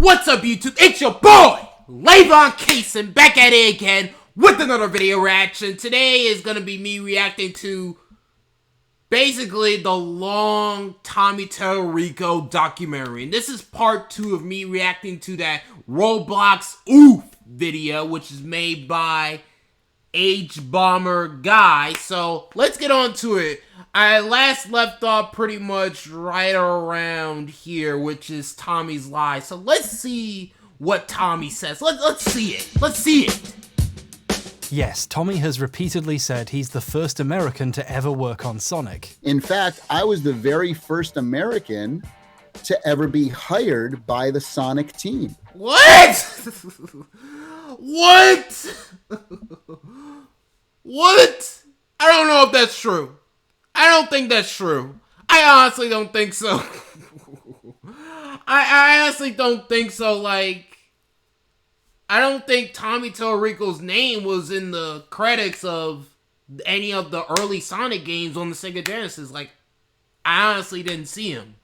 What's up, YouTube? It's your boy, Lavon Cason, back at it again with another video reaction. Today is going to be me reacting to basically the long Tommy Tallarico documentary. And this is part 2 of me reacting to that Roblox OOF video, which is made by xbone. So let's get on to it. I last left off pretty much right around here, which is Tommy's lie. So let's see what Tommy says. Let's see it. Let's see it. Yes, Tommy has repeatedly said he's the first American to ever work on Sonic. In fact, I was the very first American to ever be hired by the Sonic team. What? What? What? I don't know if that's true. I don't think that's true. I honestly don't think so. I honestly don't think so. Like, I don't think Tommy Tallarico's name was in the credits of any of the early Sonic games on the Sega Genesis. Like, I honestly didn't see him.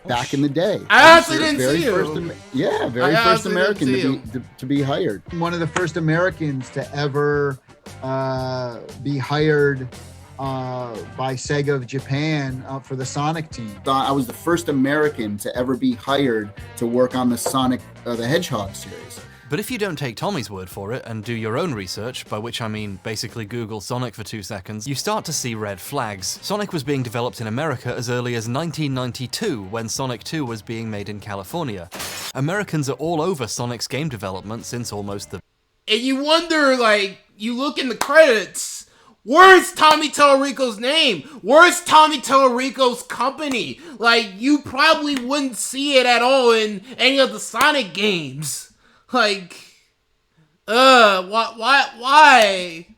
Back in the day. I honestly didn't see him. Very first American to be hired. One of the first Americans to ever be hired by Sega of Japan for the Sonic team. I was the first American to ever be hired to work on the Sonic the Hedgehog series. But if you don't take Tommy's word for it and do your own research, by which I mean basically Google Sonic for 2 seconds, you start to see red flags. Sonic was being developed in America as early as 1992, when Sonic 2 was being made in California. Americans are all over Sonic's game development since almost the... And you wonder, like, you look in the credits, where's Tommy Tallarico's name? Where's Tommy Tallarico's company? Like, you probably wouldn't see it at all in any of the Sonic games. Like, why?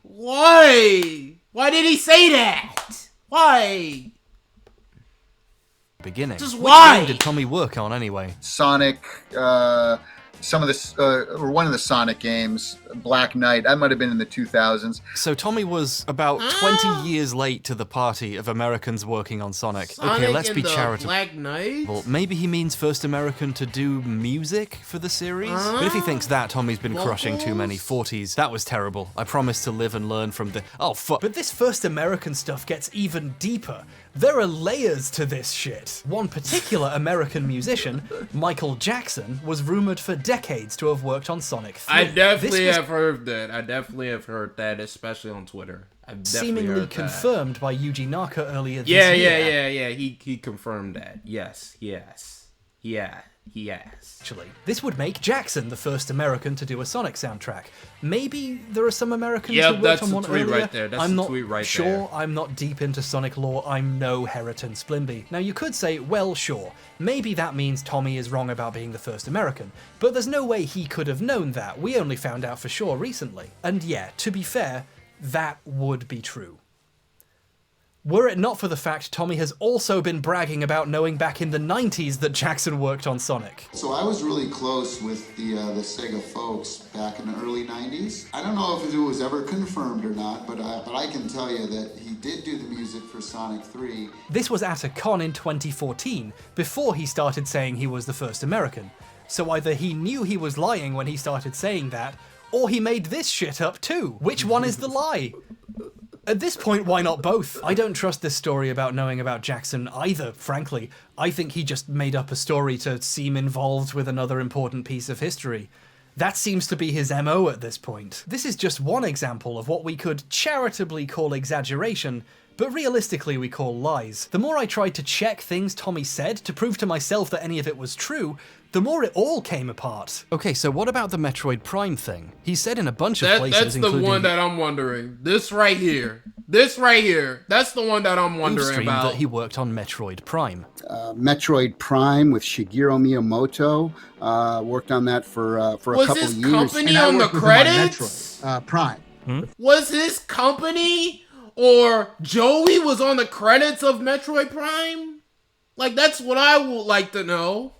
Why did he say that? Why? Beginning. Just why? Which game did Tommy work on anyway? Sonic, some of the, or one of the Sonic games, Black Knight, that might have been in the 2000s. So Tommy was about 20 years late to the party of Americans working on Sonic. Sonic okay, let's be the charitable. Black Knight? Well, maybe he means first American to do music for the series? But if he thinks that, Tommy's been crushing too many 40s. That was terrible. I promise to live and learn from the... Oh, fuck. But this first American stuff gets even deeper. There are layers to this shit. One particular American musician, Michael Jackson, was rumored for decades to have worked on Sonic 3. I definitely have heard that. I definitely have heard that, especially on Twitter. I've definitely seemingly heard confirmed by Yuji Naka earlier this year. year. He confirmed that. Yes. Actually, this would make Jackson the first American to do a Sonic soundtrack. Maybe there are some Americans who worked on one earlier. Right there. That's I'm not tweet right sure. there. I'm not deep into Sonic lore. I'm no Heriton Splimby. Now you could say, well, sure, maybe that means Tommy is wrong about being the first American, but there's no way he could have known that. We only found out for sure recently. And yeah, to be fair, that would be true. Were it not for the fact Tommy has also been bragging about knowing back in the 90s that Jackson worked on Sonic. So I was really close with the Sega folks back in the early 90s. I don't know if it was ever confirmed or not, but I can tell you that he did do the music for Sonic 3. This was at a con in 2014, before he started saying he was the first American. So either he knew he was lying when he started saying that, or he made this shit up too. Which one is the lie? At this point, why not both? I don't trust this story about knowing about Jackson either, frankly. I think he just made up a story to seem involved with another important piece of history. That seems to be his MO at this point. This is just one example of what we could charitably call exaggeration, but realistically we call lies. The more I tried to check things Tommy said to prove to myself that any of it was true, the more it all came apart. Okay, so what about the Metroid Prime thing? He said in a bunch of places, including... That's the one that I'm wondering. This right here. This right here. That's the one that I'm wondering about. That he worked on Metroid Prime. Metroid Prime with Shigeru Miyamoto. Worked on that for a couple years. Was his company on the credits? Prime. Was his company or Joey was on the credits of Metroid Prime? Like, that's what I would like to know.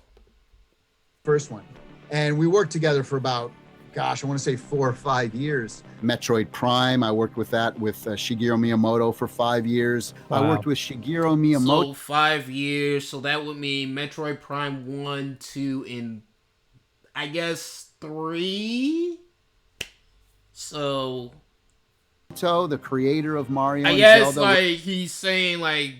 First one. And we worked together for about gosh, I want to say 4 or 5 years. Metroid Prime, I worked with that with Shigeru Miyamoto for 5 years. I Wow. worked with Shigeru Miyamoto. So 5 years. So that would mean Metroid Prime 1, 2, and I guess 3. So The creator of Mario I and guess Zelda. like he's saying like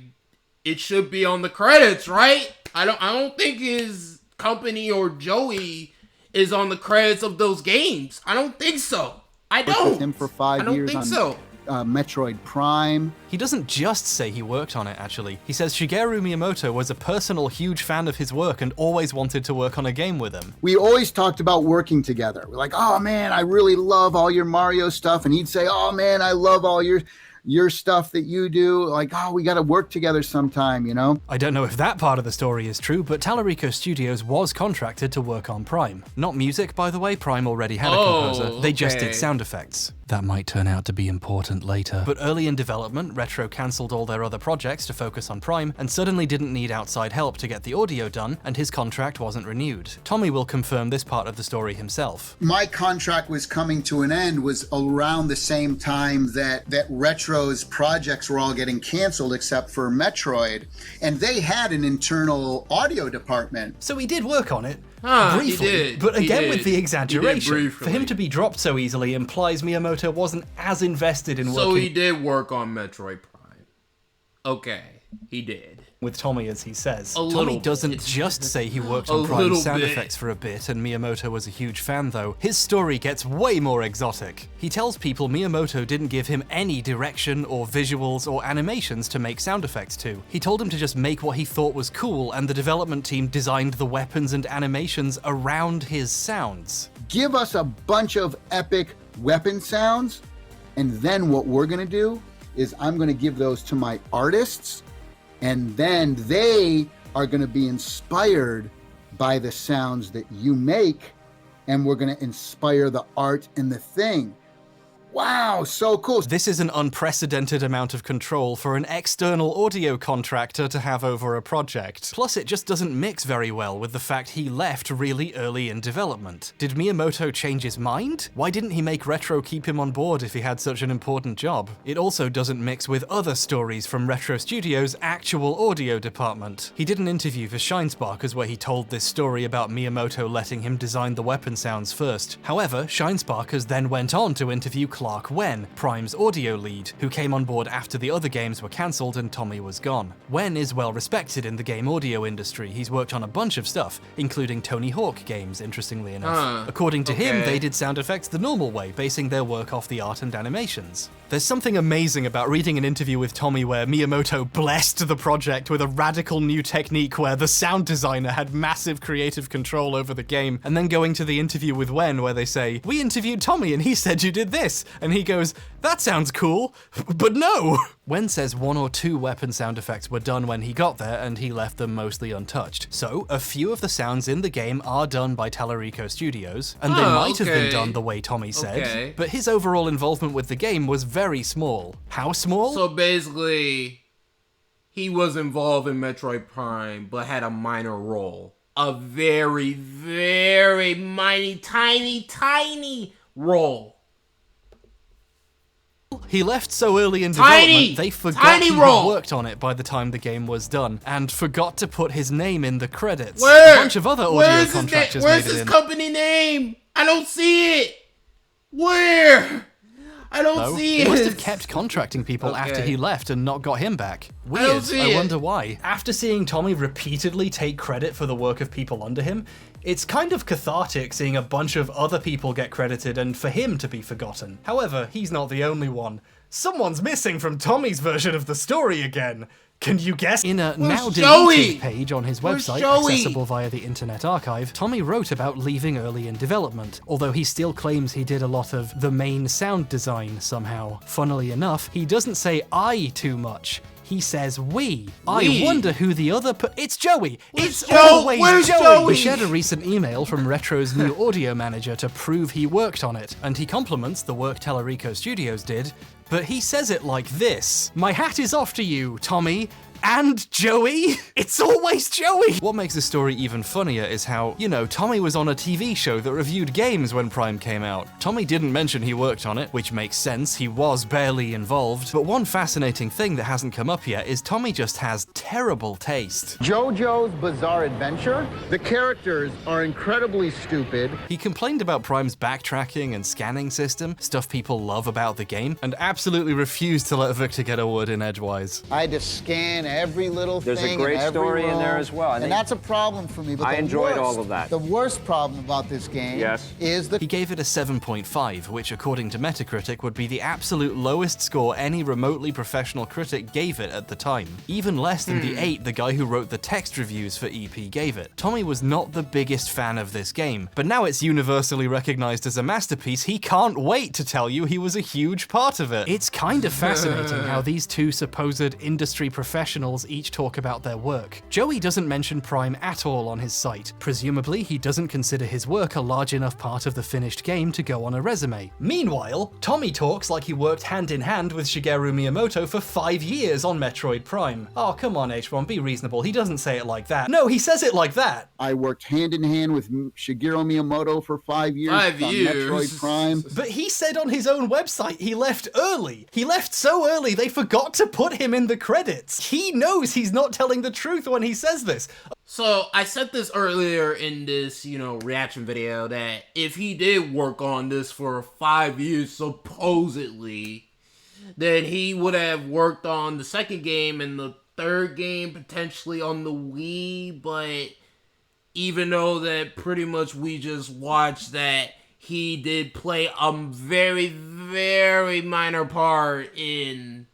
it should be on the credits, right? I don't think his company or Joey is on the credits of those games. I don't think so. I worked don't. with him for 5 I don't years think on so. Metroid Prime. He doesn't just say he worked on it, actually. He says Shigeru Miyamoto was a personal huge fan of his work and always wanted to work on a game with him. We always talked about working together. We're like, oh man, I really love all your Mario stuff. And he'd say, oh man, I love all your stuff that you do. Like, oh, we got to work together sometime, you know? I don't know if that part of the story is true, but Tallarico Studios was contracted to work on Prime. Not music, by the way, Prime already had a composer. They just okay. did sound effects. That might turn out to be important later. But early in development, Retro cancelled all their other projects to focus on Prime, and suddenly didn't need outside help to get the audio done, and his contract wasn't renewed. Tommy will confirm this part of the story himself. My contract was coming to an end was around the same time that Retro's projects were all getting canceled except for Metroid. And they had an internal audio department. So he did work on it. He Briefly, did. but He again did. with the He did exaggeration. briefly. For him to be dropped so easily implies Miyamoto wasn't as invested in So working he did work on Metroid Prime. Okay, he did. with Tommy, as he says. A little Tommy doesn't bit. just say he worked A on Prime's little sound bit. effects for a bit, and Miyamoto was a huge fan though. His story gets way more exotic. He tells people Miyamoto didn't give him any direction or visuals or animations to make sound effects to. He told him to just make what he thought was cool, and the development team designed the weapons and animations around his sounds. Give us a bunch of epic weapon sounds, and then what we're gonna do is I'm gonna give those to my artists, and then they are gonna be inspired by the sounds that you make, and we're gonna inspire the art and the thing. Wow, so cool. This is an unprecedented amount of control for an external audio contractor to have over a project. Plus, it just doesn't mix very well with the fact he left really early in development. Did Miyamoto change his mind? Why didn't he make Retro keep him on board if he had such an important job? It also doesn't mix with other stories from Retro Studios' actual audio department. He did an interview for Shinesparkers where he told this story about Miyamoto letting him design the weapon sounds first. However, Shinesparkers then went on to interview Clark Wen, Prime's audio lead, who came on board after the other games were cancelled and Tommy was gone. Wen is well respected in the game audio industry. He's worked on a bunch of stuff, including Tony Hawk games, interestingly enough. According to him, they did sound effects the normal way, basing their work off the art and animations. There's something amazing about reading an interview with Tommy where Miyamoto blessed the project with a radical new technique where the sound designer had massive creative control over the game, and then going to the interview with Wen where they say, "We interviewed Tommy and he said you did this," and he goes, "That sounds cool, but no." Wen says 1 or 2 weapon sound effects were done when he got there and he left them mostly untouched. So, a few of the sounds in the game are done by Tallarico Studios, and they might have been done the way Tommy said, but his overall involvement with the game was very small. How small? So basically, he was involved in Metroid Prime, but had a minor role. A very, very tiny role. He left so early in development, they forgot he had worked on it by the time the game was done, and forgot to put his name in the credits. Where? A bunch of other audio contractors Where's made it his in. company name? I don't see it. Where? I don't see He it. must have kept contracting people after he left and not got him back. Weird. I wonder why. After seeing Tommy repeatedly take credit for the work of people under him, it's kind of cathartic seeing a bunch of other people get credited and for him to be forgotten. However, he's not the only one. Someone's missing from Tommy's version of the story again. Can you guess? In a now deleted page on his website, accessible via the Internet Archive, Tommy wrote about leaving early in development, although he still claims he did a lot of the main sound design somehow. Funnily enough, he doesn't say I too much. He says we. I wonder who the other it's Joey. It's always Joey. He shared a recent email from Retro's new audio manager to prove he worked on it, and he compliments the work Tallarico Studios did, but he says it like this: "My hat is off to you, Tommy. And Joey? It's always Joey! What makes the story even funnier is how, you know, Tommy was on a TV show that reviewed games when Prime came out. Tommy didn't mention he worked on it, which makes sense, he was barely involved. But one fascinating thing that hasn't come up yet is Tommy just has terrible taste. JoJo's Bizarre Adventure. The characters are incredibly stupid. He complained about Prime's backtracking and scanning system, stuff people love about the game, and absolutely refused to let Victor get a word in edgewise. I had to scan every little There's thing. a great and every story in there row, as well. And that's a problem for me. But I the enjoyed worst, all of that. The worst problem about this game Yes. is the He gave it a 7.5, which according to Metacritic would be the absolute lowest score any remotely professional critic gave it at the time. Even less than the 8 the guy who wrote the text reviews for EP gave it. Tommy was not the biggest fan of this game, but now it's universally recognized as a masterpiece, he can't wait to tell you he was a huge part of it. It's kind of fascinating how these two supposed industry professionals each talk about their work. Joey doesn't mention Prime at all on his site. Presumably, he doesn't consider his work a large enough part of the finished game to go on a resume. Meanwhile, Tommy talks like he worked hand in hand with Shigeru Miyamoto for 5 years on Metroid Prime. Oh, come on, H1, be reasonable. He doesn't say it like that. No, he says it like that. I worked hand in hand with Shigeru Miyamoto for 5 years on Metroid Prime. But he said on his own website he left early. He left so early they forgot to put him in the credits. He knows he's not telling the truth when he says this. So, I said this earlier in this, reaction video, that if he did work on this for 5 years, supposedly, then he would have worked on the second game and the third game, potentially on the Wii, but even though that pretty much we just watched that he did play a very, very minor part in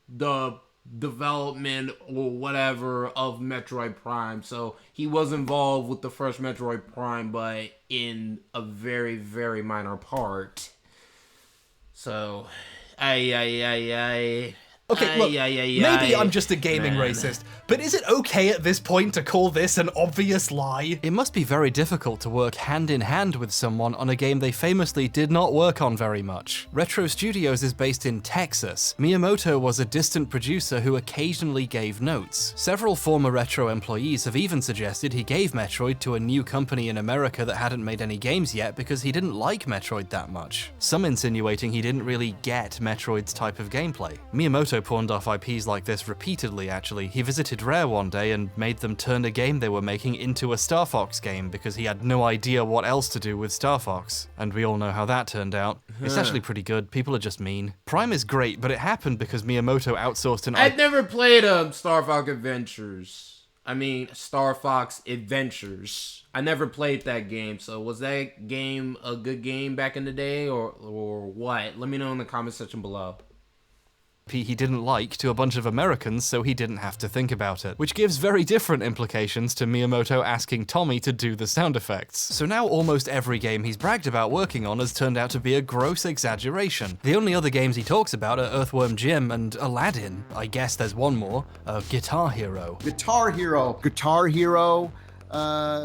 the development or whatever of Metroid Prime. So he was involved with the first Metroid Prime, but in a very, very minor part. So, Okay, look, maybe I'm just a gaming racist, but is it okay at this point to call this an obvious lie? It must be very difficult to work hand in hand with someone on a game they famously did not work on very much. Retro Studios is based in Texas. Miyamoto was a distant producer who occasionally gave notes. Several former Retro employees have even suggested he gave Metroid to a new company in America that hadn't made any games yet because he didn't like Metroid that much. Some insinuating he didn't really get Metroid's type of gameplay. Miyamoto pawned off IPs like this repeatedly, actually. He visited Rare one day and made them turn a game they were making into a Star Fox game because he had no idea what else to do with Star Fox. And we all know how that turned out. It's actually pretty good. People are just mean. Prime is great, but it happened because Miyamoto outsourced an I've never played Star Fox Adventures. Star Fox Adventures. I never played that game, so was that game a good game back in the day, or what? Let me know in the comment section below. He didn't like to a bunch of Americans, so he didn't have to think about it, which gives very different implications to Miyamoto asking Tommy to do the sound effects. So now almost every game he's bragged about working on has turned out to be a gross exaggeration. The only other games he talks about are Earthworm Jim and Aladdin. I guess there's one more, Guitar Hero. Guitar Hero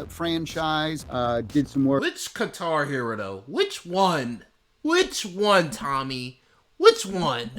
franchise, did some work. Which Guitar Hero, though? Which one? Which one, Tommy? Which one?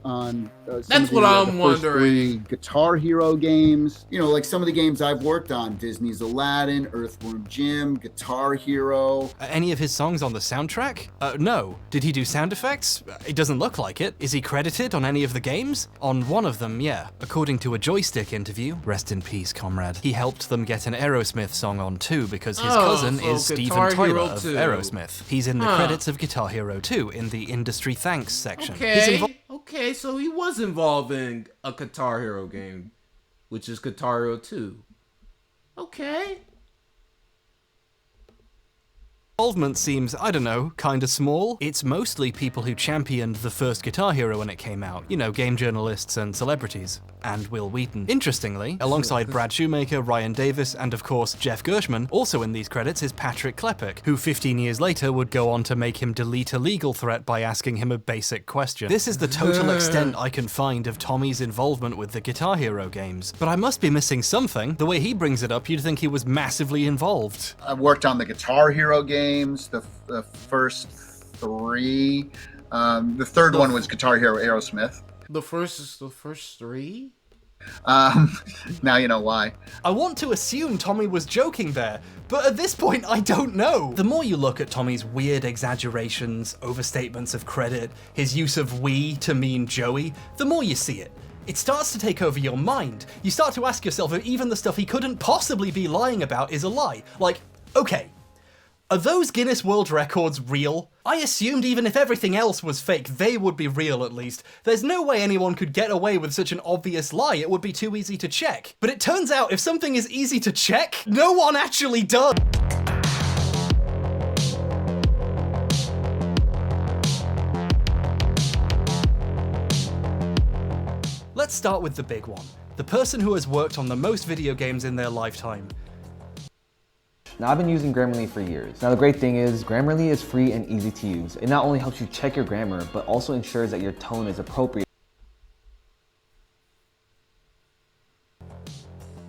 On that's what I'm wondering. Guitar Hero games, like some of the games I've worked on: Disney's Aladdin, Earthworm Jim, Guitar Hero. Any of his songs on the soundtrack? No. Did he do sound effects? It doesn't look like it. Is he credited on any of the games? On one of them, yeah. According to a Joystick interview, rest in peace, comrade, he helped them get an Aerosmith song on too because his cousin is Steven Tyler of Aerosmith. He's in the credits of Guitar Hero 2 in the industry thanks section. Okay, so he was involved in a Guitar Hero game, which is Guitar Hero 2. Okay. Involvement seems, I don't know, kinda small. It's mostly people who championed the first Guitar Hero when it came out. Game journalists and celebrities. And Will Wheaton. Interestingly, alongside Brad Shoemaker, Ryan Davis, and of course Jeff Gershman, also in these credits is Patrick Klepek, who 15 years later would go on to make him delete a legal threat by asking him a basic question. This is the total extent I can find of Tommy's involvement with the Guitar Hero games. But I must be missing something. The way he brings it up, you'd think he was massively involved. I worked on the Guitar Hero games, the first 3. The third one was Guitar Hero Aerosmith. The first 3? Now you know why. I want to assume Tommy was joking there, but at this point I don't know. The more you look at Tommy's weird exaggerations, overstatements of credit, his use of we to mean Joey, the more you see it. It starts to take over your mind. You start to ask yourself if even the stuff he couldn't possibly be lying about is a lie. Like, okay, are those Guinness World Records real? I assumed even if everything else was fake, they would be real at least. There's no way anyone could get away with such an obvious lie, it would be too easy to check. But it turns out if something is easy to check, no one actually does. Let's start with the big one. The person who has worked on the most video games in their lifetime. Now, I've been using Grammarly for years. Now, the great thing is Grammarly is free and easy to use. It not only helps you check your grammar, but also ensures that your tone is appropriate.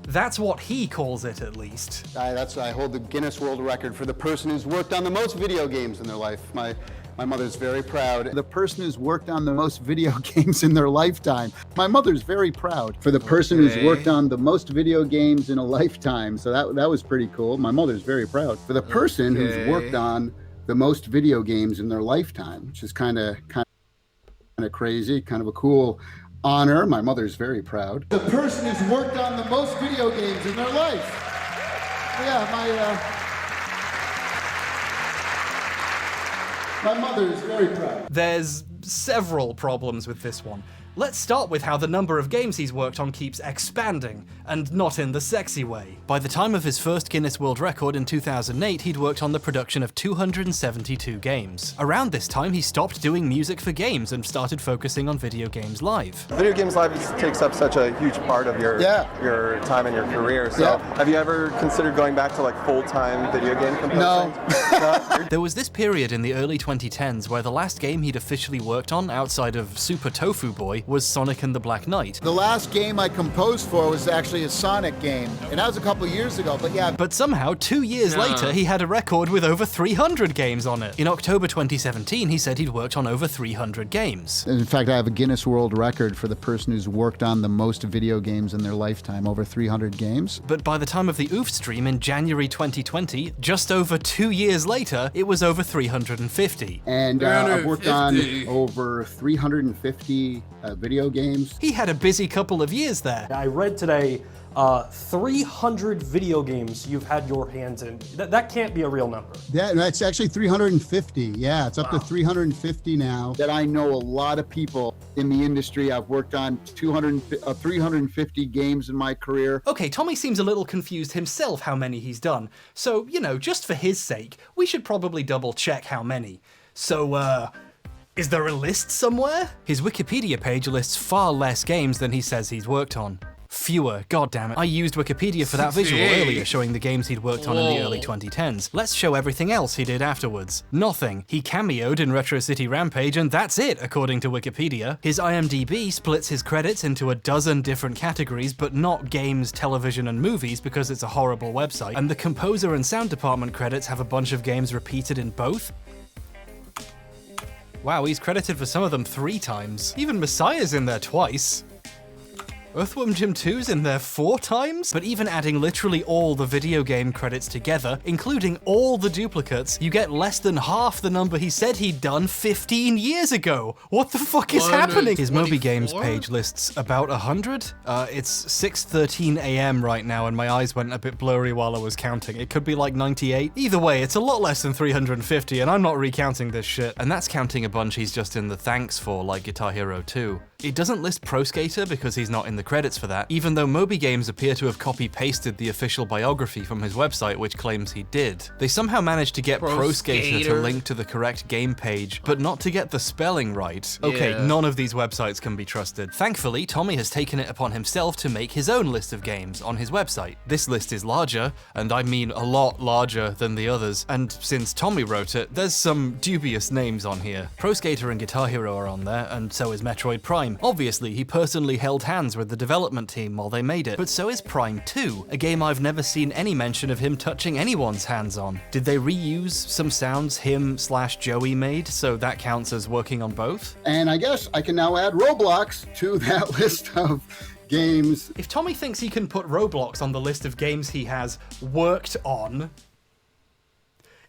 That's what he calls it, at least. I hold the Guinness World Record for the person who's worked on the most video games in their life. My mother's very proud. The person who's worked on the most video games in their lifetime. My mother's very proud. For the person who's worked on the most video games in a lifetime. So that was pretty cool. My mother's very proud. For the person who's worked on the most video games in their lifetime, which is kind of crazy, kind of a cool honor. My mother's very proud. The person who's worked on the most video games in their life. Yeah, my mother is very proud. There's several problems with this one. Let's start with how the number of games he's worked on keeps expanding, and not in the sexy way. By the time of his first Guinness World Record in 2008, he'd worked on the production of 272 games. Around this time, he stopped doing music for games and started focusing on video games live. Video games live takes up such a huge part of your time and your career. So have you ever considered going back to like full-time video game composing? No. There was this period in the early 2010s where the last game he'd officially worked on outside of Super Tofu Boy was Sonic and the Black Knight. The last game I composed for was actually a Sonic game, and that was a couple years ago, but yeah. But somehow, 2 years later, he had a record with over 300 games on it. In October 2017, he said he'd worked on over 300 games. In fact, I have a Guinness World Record for the person who's worked on the most video games in their lifetime, over 300 games. But by the time of the OOF stream in January 2020, just over 2 years later, it was over 350. And I've worked on over 350 video games. He had a busy couple of years there. I read today 300 video games you've had your hands in. That can't be a real number. Yeah, that's actually 350. Yeah, it's up to 350 now. That I know a lot of people in the industry. I've worked on 350 games in my career. Okay, Tommy seems a little confused himself how many he's done. So, you know, just for his sake, we should probably double check how many. So, is there a list somewhere? His Wikipedia page lists far less games than he says he's worked on. Fewer, goddammit. I used Wikipedia for that visual earlier, showing the games he'd worked on in the early 2010s. Let's show everything else he did afterwards. Nothing. He cameoed in Retro City Rampage, and that's it, according to Wikipedia. His IMDb splits his credits into a dozen different categories, but not games, television, and movies, because it's a horrible website. And the composer and sound department credits have a bunch of games repeated in both. Wow, he's credited for some of them 3 times. Even Messiah's in there twice. Earthworm Jim 2's in there 4 times? But even adding literally all the video game credits together, including all the duplicates, you get less than half the number he said he'd done 15 years ago. What the fuck is happening? His Moby Games page lists about 100? It's 6:13 AM right now and my eyes went a bit blurry while I was counting. It could be like 98. Either way, it's a lot less than 350 and I'm not recounting this shit. And that's counting a bunch he's just in the thanks for, like Guitar Hero 2. It doesn't list Pro Skater because he's not in the credits for that, even though Moby Games appear to have copy-pasted the official biography from his website, which claims he did. They somehow managed to get Pro Skater to link to the correct game page, but not to get the spelling right. Okay, none of these websites can be trusted. Thankfully, Tommy has taken it upon himself to make his own list of games on his website. This list is larger, and I mean a lot larger than the others, and since Tommy wrote it, there's some dubious names on here. Pro Skater and Guitar Hero are on there, and so is Metroid Prime. Obviously, he personally held hands with the development team while they made it, but so is Prime 2, a game I've never seen any mention of him touching anyone's hands on. Did they reuse some sounds him/Joey made, so that counts as working on both? And I guess I can now add Roblox to that list of games. If Tommy thinks he can put Roblox on the list of games he has worked on,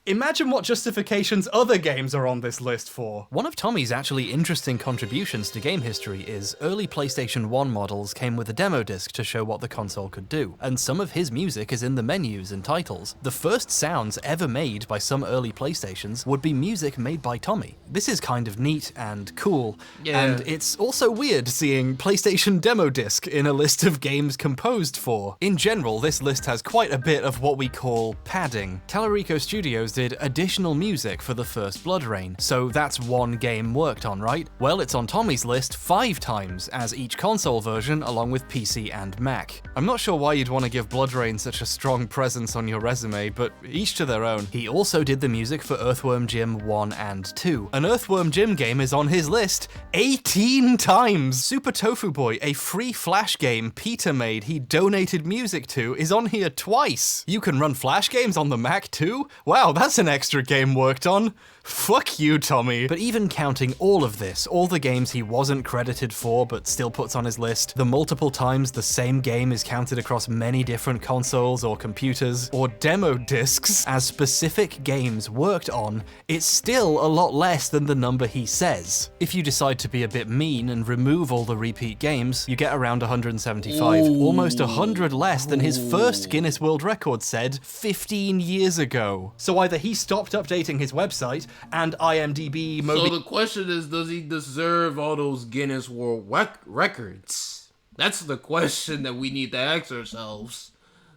imagine what justifications other games are on this list for. One of Tommy's actually interesting contributions to game history is early PlayStation 1 models came with a demo disc to show what the console could do, and some of his music is in the menus and titles. The first sounds ever made by some early PlayStations would be music made by Tommy. This is kind of neat and cool, and it's also weird seeing PlayStation demo disc in a list of games composed for. In general, this list has quite a bit of what we call padding. Tallarico Studios did additional music for the first Blood Rain, so that's one game worked on, right? Well, it's on Tommy's list 5 times as each console version along with PC and Mac. I'm not sure why you'd want to give Blood Rain such a strong presence on your resume, but each to their own. He also did the music for Earthworm Jim 1 and 2. An Earthworm Jim game is on his list 18 times! Super Tofu Boy, a free Flash game Peter made he donated music to, is on here twice! You can run Flash games on the Mac too? Wow, that's an extra game worked on. Fuck you, Tommy. But even counting all of this, all the games he wasn't credited for but still puts on his list, the multiple times the same game is counted across many different consoles or computers, or demo discs as specific games worked on, it's still a lot less than the number he says. If you decide to be a bit mean and remove all the repeat games, you get around 175, almost 100 less than his first Guinness World Record said 15 years ago. So either he stopped updating his website, and IMDb So the question is, does he deserve all those Guinness World Records? That's the question that we need to ask ourselves.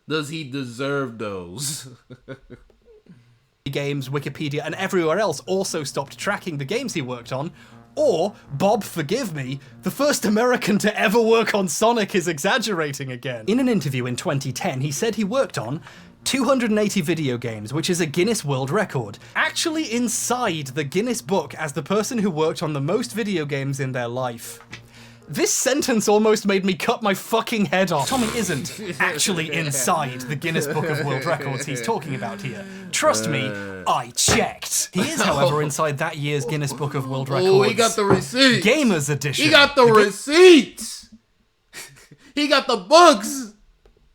Does he deserve those? Games, Wikipedia, and everywhere else also stopped tracking the games he worked on. Or, Bob, forgive me, the first American to ever work on Sonic is exaggerating again. In an interview in 2010, he said he worked on 280 video games, which is a Guinness World Record. Actually inside the Guinness book as the person who worked on the most video games in their life. This sentence almost made me cut my fucking head off. Tommy isn't actually inside the Guinness Book of World Records he's talking about here. Trust me, I checked. He is, however, inside that year's Guinness Book of World Records. Oh, he got the receipts. Gamers Edition. He got the receipts. He got the books.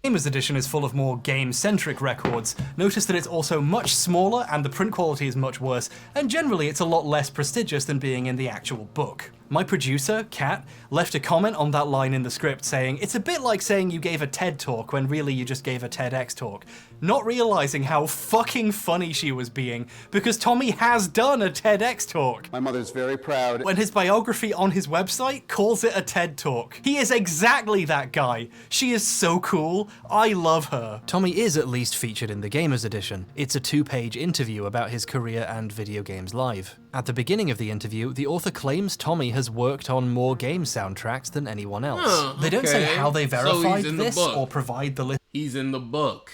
Gamers Edition is full of more game-centric records. Notice that it's also much smaller and the print quality is much worse, and generally it's a lot less prestigious than being in the actual book. My producer, Kat, left a comment on that line in the script saying, it's a bit like saying you gave a TED talk when really you just gave a TEDx talk, not realizing how fucking funny she was being, because Tommy has done a TEDx talk. My mother's very proud. When his biography on his website calls it a TED talk. He is exactly that guy. She is so cool. I love her. Tommy is at least featured in the Gamers Edition. It's a 2-page interview about his career and video games live. At the beginning of the interview, the author claims Tommy has worked on more game soundtracks than anyone else. They don't say how they verified this or provide the list. He's in the book.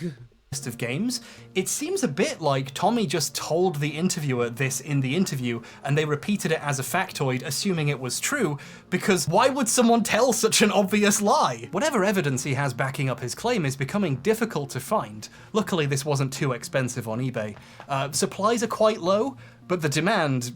Of games. It seems a bit like Tommy just told the interviewer this in the interview and they repeated it as a factoid assuming it was true, because why would someone tell such an obvious lie? Whatever evidence he has backing up his claim is becoming difficult to find. Luckily this wasn't too expensive on eBay. Supplies are quite low, but the demand...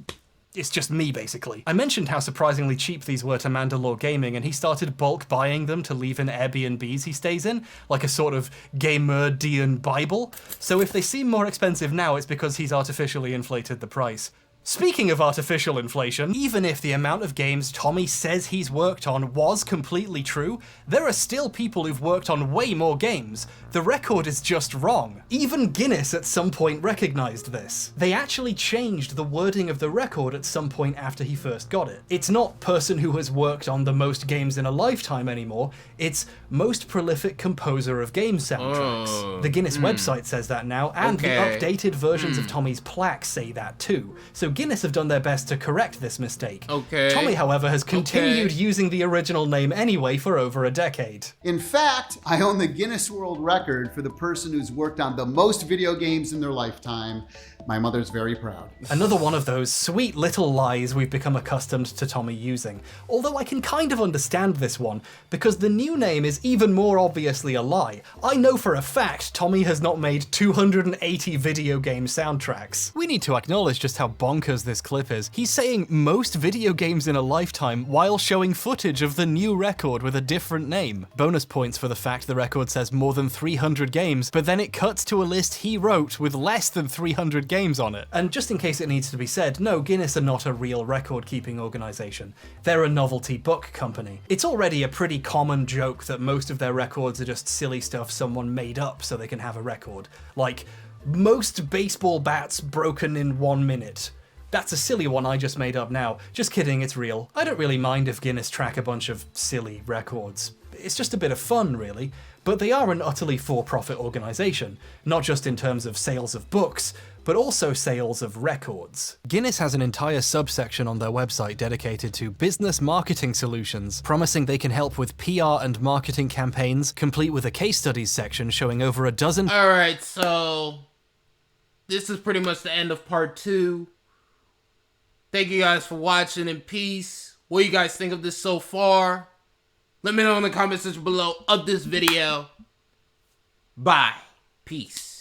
it's just me, basically. I mentioned how surprisingly cheap these were to Mandalore Gaming, and he started bulk buying them to leave in Airbnbs he stays in, like a sort of gamer-dian Bible. So if they seem more expensive now, it's because he's artificially inflated the price. Speaking of artificial inflation, even if the amount of games Tommy says he's worked on was completely true, there are still people who've worked on way more games. The record is just wrong. Even Guinness at some point recognized this. They actually changed the wording of the record at some point after he first got it. It's not person who has worked on the most games in a lifetime anymore, it's most prolific composer of game soundtracks. The Guinness website says that now, and the updated versions of Tommy's plaques say that too. So Guinness have done their best to correct this mistake. Tommy, however, has continued using the original name anyway for over a decade. In fact, I own the Guinness World Record for the person who's worked on the most video games in their lifetime. My mother's very proud. Another one of those sweet little lies we've become accustomed to Tommy using. Although I can kind of understand this one, because the new name is even more obviously a lie. I know for a fact Tommy has not made 280 video game soundtracks. We need to acknowledge just how bonkers this clip is. He's saying most video games in a lifetime while showing footage of the new record with a different name. Bonus points for the fact the record says more than 300 games, but then it cuts to a list he wrote with less than 300 games on it. And just in case it needs to be said, no, Guinness are not a real record-keeping organization. They're a novelty book company. It's already a pretty common joke that most of their records are just silly stuff someone made up so they can have a record. Like, most baseball bats broken in 1 minute. That's a silly one I just made up now. Just kidding, it's real. I don't really mind if Guinness track a bunch of silly records. It's just a bit of fun, really. But they are an utterly for-profit organization, not just in terms of sales of books, but also sales of records. Guinness has an entire subsection on their website dedicated to business marketing solutions, promising they can help with PR and marketing campaigns, complete with a case studies section showing over a dozen— Alright, so this is pretty much the end of part 2. Thank you guys for watching in peace. What do you guys think of this so far? Let me know in the comment section below of this video. Bye. Peace.